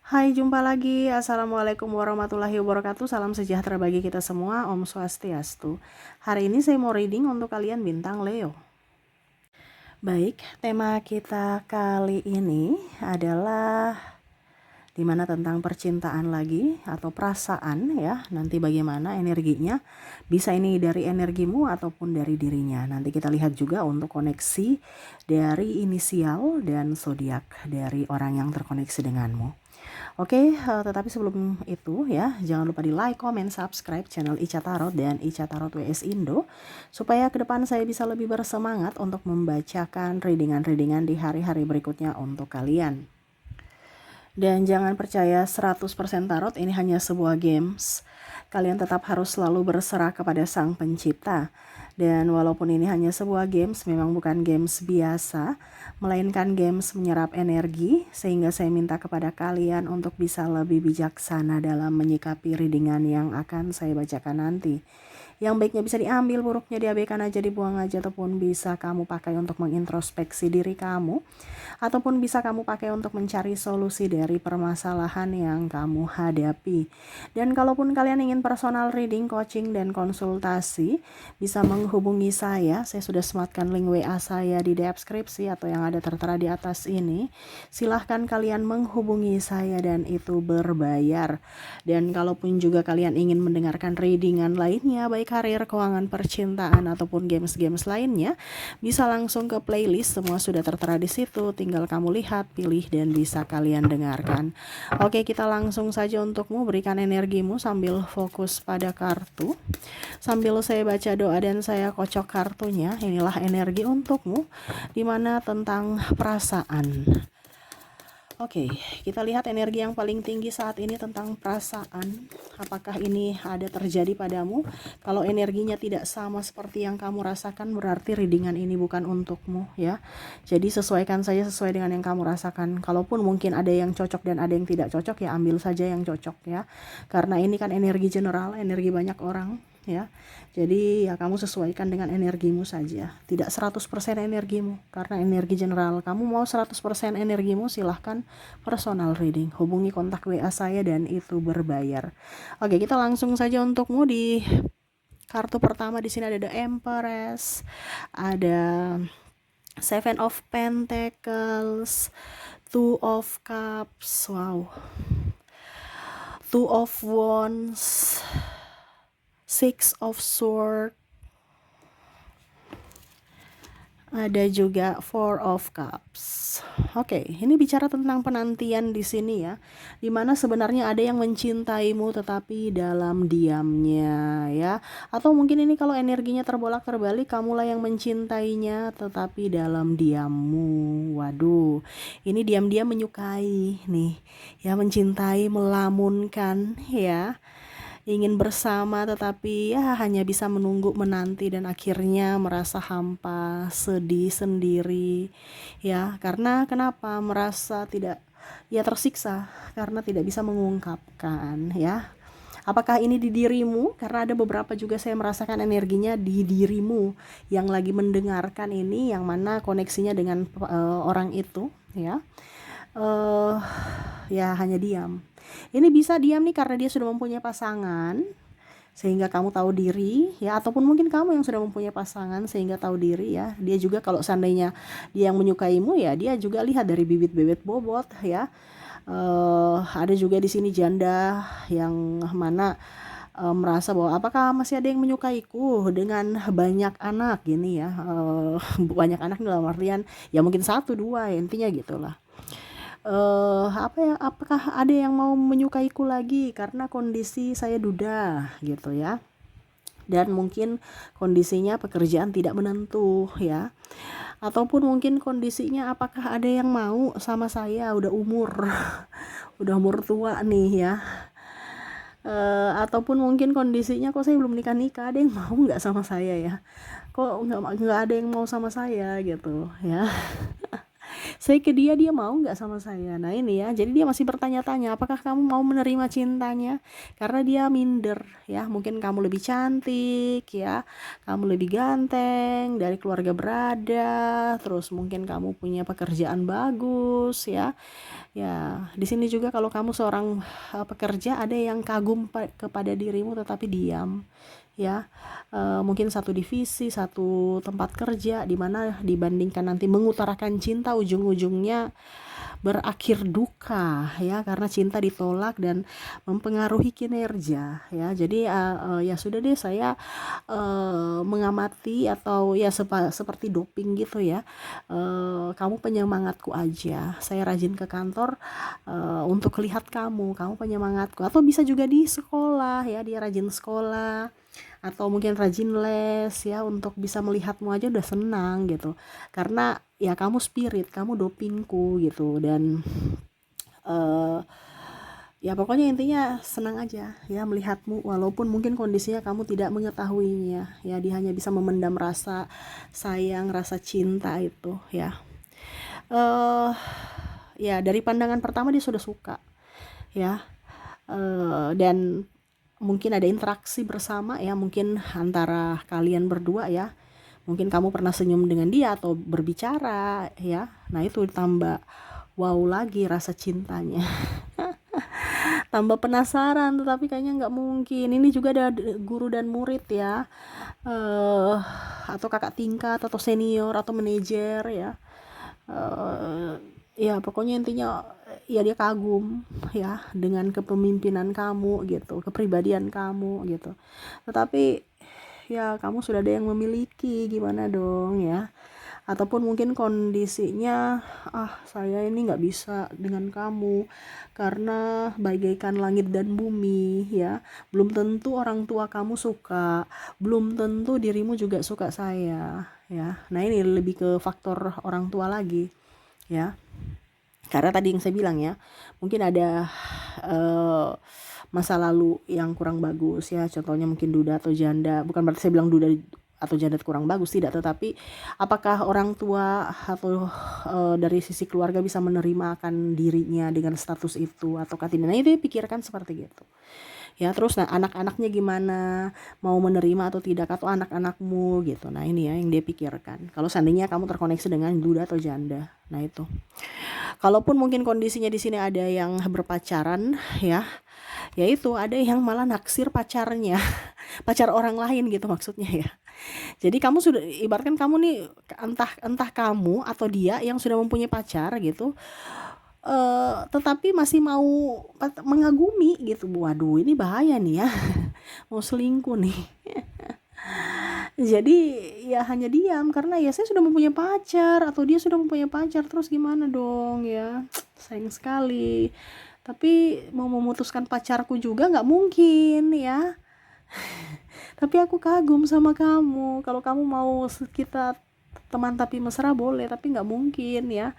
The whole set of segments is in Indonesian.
Hai, jumpa lagi. Assalamualaikum warahmatullahi wabarakatuh. Salam sejahtera bagi kita semua. Om Swastiastu. Hari ini saya mau reading untuk kalian bintang Leo. Baik, tema kita kali ini adalah dimana tentang percintaan lagi atau perasaan ya. Nanti bagaimana energinya, bisa ini dari energimu ataupun dari dirinya. Nanti kita lihat juga untuk koneksi dari inisial dan zodiak dari orang yang terkoneksi denganmu. Oke, tetapi sebelum itu ya, jangan lupa di like, comment, subscribe channel Ica Tarot dan Ica Tarot WS Indo, supaya ke depan saya bisa lebih bersemangat untuk membacakan readingan-readingan di hari-hari berikutnya untuk kalian. Dan jangan percaya 100% tarot ini hanya sebuah games. Kalian tetap harus selalu berserah kepada Sang Pencipta. Dan walaupun ini hanya sebuah games, memang bukan games biasa, melainkan games menyerap energi, sehingga saya minta kepada kalian untuk bisa lebih bijaksana dalam menyikapi readingan yang akan saya bacakan nanti. Yang baiknya bisa diambil, buruknya diabaikan aja, dibuang aja, ataupun bisa kamu pakai untuk mengintrospeksi diri kamu, ataupun bisa kamu pakai untuk mencari solusi dari permasalahan yang kamu hadapi. Dan kalaupun kalian ingin personal reading, coaching, dan konsultasi, bisa menghubungi saya sudah sematkan link WA saya di deskripsi atau yang ada tertera di atas ini. Silahkan kalian menghubungi saya dan itu berbayar. Dan kalaupun juga kalian ingin mendengarkan readingan lainnya, baik karir, keuangan, percintaan, ataupun games-games lainnya, bisa langsung ke playlist, semua sudah tertera di situ. Tinggal kamu lihat, pilih, dan bisa kalian dengarkan. Oke, kita langsung saja untukmu, berikan energimu sambil fokus pada kartu. Sambil saya baca doa dan saya kocok kartunya, inilah energi untukmu, dimana tentang perasaan. Oke, kita lihat energi yang paling tinggi saat ini tentang perasaan. Apakah ini ada terjadi padamu? Kalau energinya tidak sama seperti yang kamu rasakan, berarti readingan ini bukan untukmu ya. Jadi sesuaikan saja sesuai dengan yang kamu rasakan. Kalaupun mungkin ada yang cocok dan ada yang tidak cocok, ya ambil saja yang cocok ya. Karena ini kan energi general, energi banyak orang ya. Jadi ya kamu sesuaikan dengan energimu saja. Tidak 100% energimu, karena energi general. Kamu mau 100% energimu, silahkan personal reading. Hubungi kontak WA saya dan itu berbayar. Oke, kita langsung saja untukmu di kartu pertama. Di sini ada The Empress, ada Seven of Pentacles, Two of Cups, wow, Two of Wands, Six of Swords, ada juga Four of Cups. Oke, ini bicara tentang penantian di sini ya, dimana sebenarnya ada yang mencintaimu tetapi dalam diamnya ya, atau mungkin ini kalau energinya terbolak-terbalik, kamulah yang mencintainya tetapi dalam diammu. Waduh, ini diam-diam menyukai nih ya, mencintai, melamunkan ya, ingin bersama tetapi ya hanya bisa menunggu, menanti, dan akhirnya merasa hampa, sedih sendiri ya. Karena kenapa? Merasa tidak, ya tersiksa karena tidak bisa mengungkapkan ya. Apakah ini di dirimu? Karena ada beberapa juga saya merasakan energinya di dirimu yang lagi mendengarkan ini, yang mana koneksinya dengan orang itu ya. Ya hanya diam. Ini bisa diam nih karena dia sudah mempunyai pasangan sehingga kamu tahu diri ya, ataupun mungkin kamu yang sudah mempunyai pasangan sehingga tahu diri ya. Dia juga kalau seandainya dia yang menyukaimu ya, dia juga lihat dari bibit-bibit bobot ya. Ada juga di sini janda yang mana merasa bahwa apakah masih ada yang menyukaiku dengan banyak anak gini ya. Banyak anak dalam artian ya mungkin 1-2 ya, intinya gitulah. Apakah ada yang mau menyukaiku lagi karena kondisi saya duda gitu ya, dan mungkin kondisinya pekerjaan tidak menentu ya, ataupun mungkin kondisinya apakah ada yang mau sama saya, udah umur udah umur tua nih ya. Ataupun mungkin kondisinya kok saya belum nikah, ada yang mau nggak sama saya ya, kok nggak ada yang mau sama saya gitu ya. Saya ke dia, dia mau nggak sama saya. Nah ini ya, jadi dia masih bertanya-tanya apakah kamu mau menerima cintanya, karena dia minder ya. Mungkin kamu lebih cantik ya, kamu lebih ganteng, dari keluarga berada, terus mungkin kamu punya pekerjaan bagus ya. Ya, di sini juga kalau kamu seorang pekerja, ada yang kagum kepada dirimu tetapi diam ya. Mungkin satu divisi, satu tempat kerja, di mana dibandingkan nanti mengutarakan cinta, ujung-ujungnya berakhir duka ya, karena cinta ditolak dan mempengaruhi kinerja ya. Jadi ya sudah deh, saya mengamati, atau ya seperti doping gitu ya. Kamu penyemangatku aja, saya rajin ke kantor untuk lihat kamu penyemangatku. Atau bisa juga di sekolah ya, dia rajin sekolah atau mungkin rajin les ya, untuk bisa melihatmu aja udah senang gitu, karena ya kamu spirit, kamu dopingku gitu. Dan ya pokoknya intinya senang aja ya melihatmu, walaupun mungkin kondisinya kamu tidak mengetahuinya ya. Dia hanya bisa memendam rasa sayang, rasa cinta itu ya. Ya dari pandangan pertama dia sudah suka ya. Dan mungkin ada interaksi bersama ya, mungkin antara kalian berdua ya. Mungkin kamu pernah senyum dengan dia atau berbicara ya. Nah itu tambah wow lagi rasa cintanya. Tambah penasaran, tetapi kayaknya nggak mungkin. Ini juga ada guru dan murid ya, atau kakak tingkat, atau senior, atau manajer ya. Ya pokoknya intinya ya dia kagum ya dengan kepemimpinan kamu gitu, kepribadian kamu gitu. Tetapi ya kamu sudah ada yang memiliki, gimana dong ya. Ataupun mungkin kondisinya, saya ini nggak bisa dengan kamu karena bagaikan langit dan bumi ya. Belum tentu orang tua kamu suka, belum tentu dirimu juga suka saya ya. Nah ini lebih ke faktor orang tua lagi ya, karena tadi yang saya bilang ya, mungkin ada masa lalu yang kurang bagus ya. Contohnya mungkin duda atau janda. Bukan berarti saya bilang duda atau janda kurang bagus, tidak, tetapi apakah orang tua atau dari sisi keluarga bisa menerima akan dirinya dengan status itu ataukah tidak. Nah itu dipikirkan seperti gitu ya. Terus nah anak-anaknya gimana, mau menerima atau tidak, atau anak-anakmu gitu. Nah ini ya yang dia pikirkan kalau seandainya kamu terkoneksi dengan duda atau janda. Nah itu, kalaupun mungkin kondisinya di sini ada yang berpacaran ya, yaitu ada yang malah naksir pacarnya, pacar orang lain gitu maksudnya ya. Jadi kamu sudah ibaratkan kamu nih, entah kamu atau dia yang sudah mempunyai pacar gitu, tetapi masih mau mengagumi gitu. Waduh ini bahaya nih ya. Mau selingkuh nih. Jadi ya hanya diam karena ya saya sudah mempunyai pacar atau dia sudah mempunyai pacar, terus gimana dong ya. Sayang sekali. Tapi mau memutuskan pacarku juga nggak mungkin ya. Tapi aku kagum sama kamu. Kalau kamu mau kita teman tapi mesra boleh, tapi nggak mungkin ya.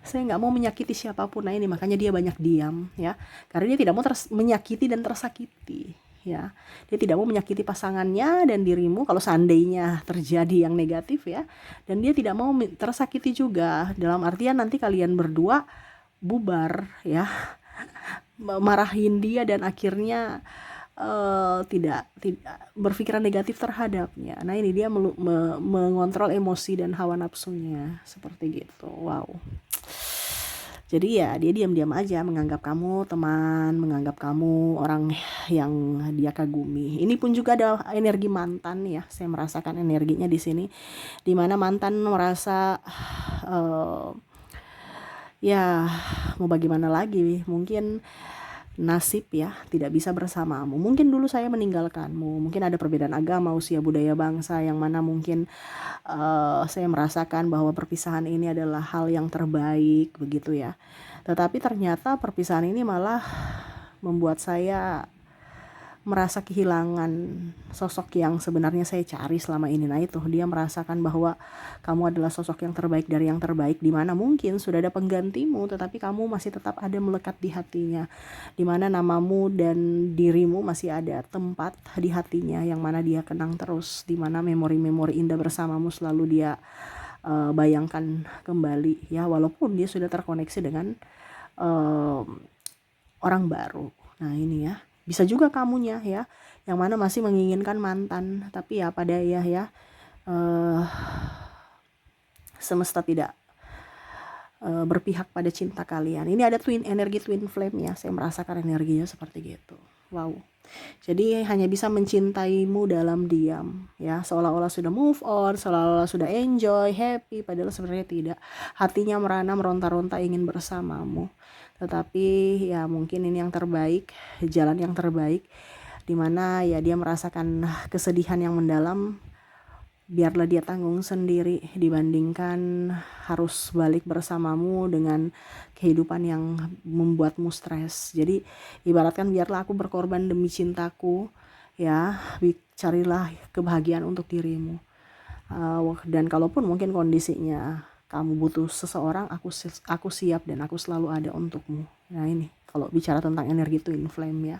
Saya nggak mau menyakiti siapapun. Nah ini makanya dia banyak diam ya, karena dia tidak mau menyakiti dan tersakiti ya. Dia tidak mau menyakiti pasangannya dan dirimu kalau seandainya terjadi yang negatif ya. Dan dia tidak mau tersakiti juga, dalam artian nanti kalian berdua bubar ya, marahin dia dan akhirnya tidak berpikiran negatif terhadapnya. Nah ini dia mengontrol emosi dan hawa nafsunya seperti gitu. Wow. Jadi ya dia diam-diam aja, menganggap kamu teman, menganggap kamu orang yang dia kagumi. Ini pun juga ada energi mantan ya. Saya merasakan energinya di sini, dimana mantan merasa ya mau bagaimana lagi, mungkin nasib ya tidak bisa bersamamu. Mungkin dulu saya meninggalkanmu, mungkin ada perbedaan agama, usia, budaya, bangsa, yang mana mungkin saya merasakan bahwa perpisahan ini adalah hal yang terbaik begitu ya. Tetapi ternyata perpisahan ini malah membuat saya merasa kehilangan sosok yang sebenarnya saya cari selama ini. Nah itu, dia merasakan bahwa kamu adalah sosok yang terbaik dari yang terbaik, dimana mungkin sudah ada penggantimu, tetapi kamu masih tetap ada melekat di hatinya, dimana namamu dan dirimu masih ada tempat di hatinya, yang mana dia kenang terus, dimana memori-memori indah bersamamu selalu dia bayangkan kembali ya, walaupun dia sudah terkoneksi dengan orang baru. Nah ini ya, bisa juga kamunya ya, yang mana masih menginginkan mantan, tapi ya pada ya semesta tidak berpihak pada cinta kalian. Ini ada energi twin flame ya, saya merasakan energinya seperti gitu. Wow. Jadi hanya bisa mencintaimu dalam diam ya, seolah-olah sudah move on, seolah-olah sudah enjoy, happy, padahal sebenarnya tidak. Hatinya merana, meronta-ronta ingin bersamamu. Tetapi ya mungkin ini yang terbaik, jalan yang terbaik, dimana ya dia merasakan kesedihan yang mendalam. Biarlah dia tanggung sendiri dibandingkan harus balik bersamamu dengan kehidupan yang membuatmu stres. Jadi ibaratkan biarlah aku berkorban demi cintaku ya, carilah kebahagiaan untuk dirimu. Dan kalaupun mungkin kondisinya kamu butuh seseorang, aku siap dan aku selalu ada untukmu. Nah ini kalau bicara tentang energi twin flame ya.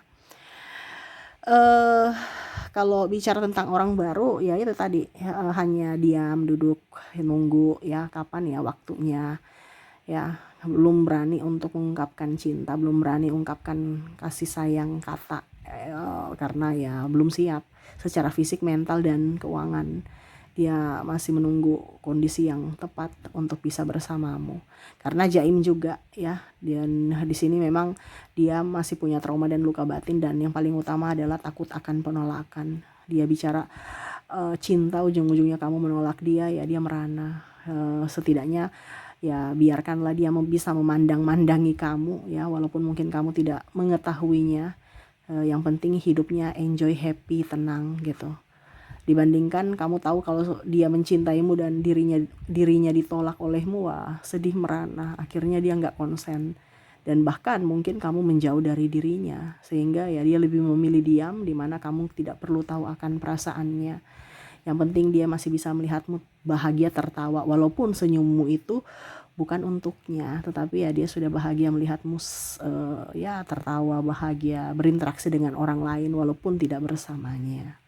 Kalau bicara tentang orang baru ya itu tadi hanya diam, duduk, nunggu ya kapan ya waktunya ya, belum berani untuk mengungkapkan cinta, belum berani ungkapkan kasih sayang kata karena ya belum siap secara fisik, mental, dan keuangan. Dia masih menunggu kondisi yang tepat untuk bisa bersamamu, karena jaim juga ya, dan di sini memang dia masih punya trauma dan luka batin, dan yang paling utama adalah takut akan penolakan. Dia bicara cinta, ujung-ujungnya kamu menolak dia ya, dia merana. Setidaknya ya biarkanlah dia bisa memandang-mandangi kamu ya, walaupun mungkin kamu tidak mengetahuinya. Yang penting hidupnya enjoy, happy, tenang gitu. Dibandingkan kamu tahu kalau dia mencintaimu dan dirinya ditolak olehmu, wah sedih merana, akhirnya dia nggak konsen, dan bahkan mungkin kamu menjauh dari dirinya, sehingga ya dia lebih memilih diam, dimana kamu tidak perlu tahu akan perasaannya. Yang penting dia masih bisa melihatmu bahagia, tertawa, walaupun senyummu itu bukan untuknya, tetapi ya dia sudah bahagia melihatmu ya tertawa, bahagia, berinteraksi dengan orang lain walaupun tidak bersamanya.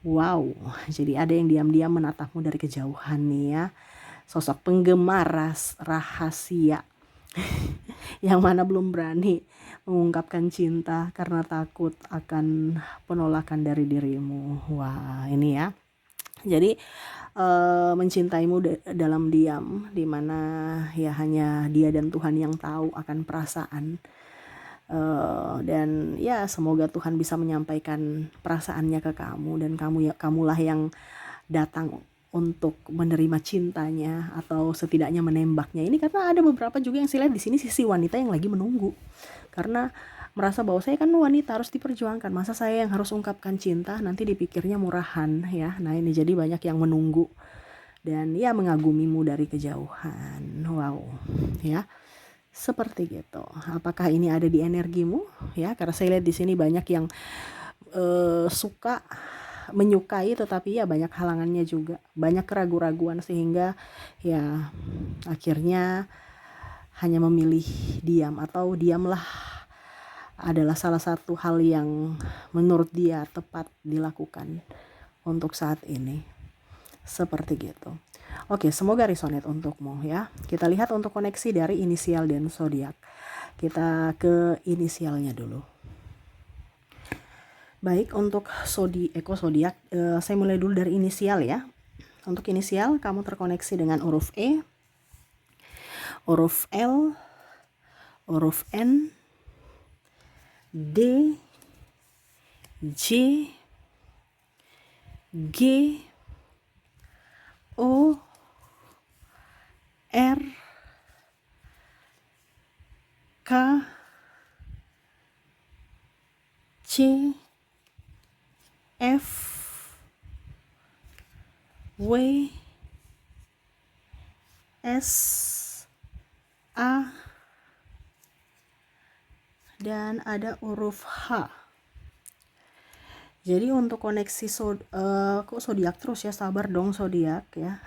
Wow, jadi ada yang diam-diam menatapmu dari kejauhan nih ya. Sosok penggemar rahasia yang mana belum berani mengungkapkan cinta karena takut akan penolakan dari dirimu. Wah, ini ya. Jadi mencintaimu dalam diam, dimana ya hanya dia dan Tuhan yang tahu akan perasaan. Dan ya semoga Tuhan bisa menyampaikan perasaannya ke kamu, dan kamulah yang datang untuk menerima cintanya atau setidaknya menembaknya. Ini karena ada beberapa juga yang saya lihat di sini sisi wanita yang lagi menunggu, karena merasa bahwa saya kan wanita harus diperjuangkan, masa saya yang harus ungkapkan cinta, nanti dipikirnya murahan ya. Nah ini jadi banyak yang menunggu dan ya mengagumimu dari kejauhan. Wow ya, seperti gitu. Apakah ini ada di energimu ya? Karena saya lihat di sini banyak yang suka, menyukai, tetapi ya banyak halangannya juga, banyak keraguan-raguan, sehingga ya akhirnya hanya memilih diam, atau diamlah adalah salah satu hal yang menurut dia tepat dilakukan untuk saat ini. Seperti gitu. Oke, semoga resonate untukmu ya. Kita lihat untuk koneksi dari inisial dan zodiak. Kita ke inisialnya dulu. Baik, untuk zodiak, saya mulai dulu dari inisial ya. Untuk inisial, kamu terkoneksi dengan huruf E, huruf L, huruf N, D, J, G, O, R, K, C, F, W, S, A, dan ada huruf H. Jadi untuk koneksi kok zodiak terus ya, sabar dong zodiak ya.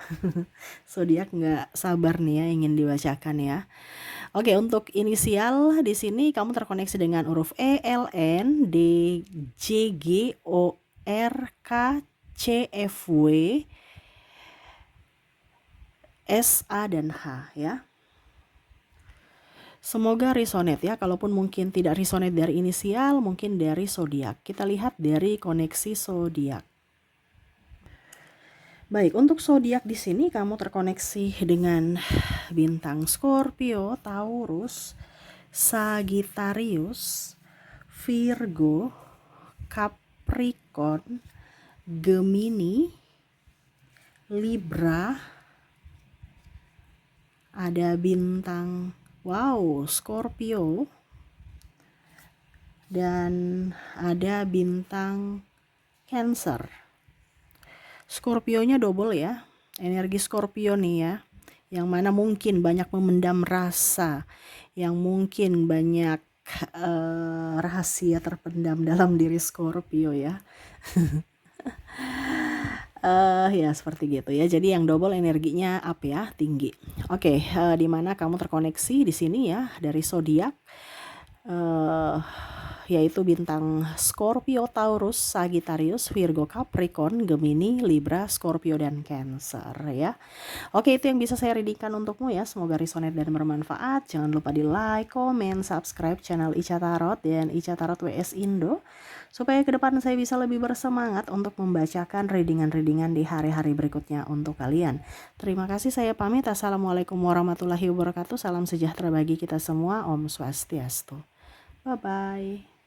Zodiak nggak sabar nih ya, ingin dibacakan ya. Oke, untuk inisial di sini kamu terkoneksi dengan huruf E, L, N, D, J, G, O, R, K, C, F, W, S, A, dan H ya. Semoga resonate ya, kalaupun mungkin tidak resonate dari inisial, mungkin dari zodiak. Kita lihat dari koneksi zodiak. Baik, untuk zodiak di sini kamu terkoneksi dengan bintang Scorpio, Taurus, Sagittarius, Virgo, Capricorn, Gemini, Libra, ada bintang Scorpio, dan ada bintang Cancer. Scorpio-nya double ya, energi Scorpio nih ya, yang mana mungkin banyak memendam rasa, yang mungkin banyak rahasia terpendam dalam diri Scorpio ya. Ya seperti gitu ya. Jadi yang double energinya up ya, tinggi. Oke, di mana kamu terkoneksi di sini ya dari zodiak, yaitu bintang Scorpio, Taurus, Sagittarius, Virgo, Capricorn, Gemini, Libra, Scorpio, dan Cancer ya. Oke, itu yang bisa saya readingkan untukmu ya. Semoga resonate dan bermanfaat. Jangan lupa di like, comment, subscribe channel Ica Tarot dan Ica Tarot WS Indo, supaya ke depan saya bisa lebih bersemangat untuk membacakan readingan-readingan di hari-hari berikutnya untuk kalian. Terima kasih, saya pamit. Assalamualaikum warahmatullahi wabarakatuh. Salam sejahtera bagi kita semua. Om Swastiastu. Bye-bye.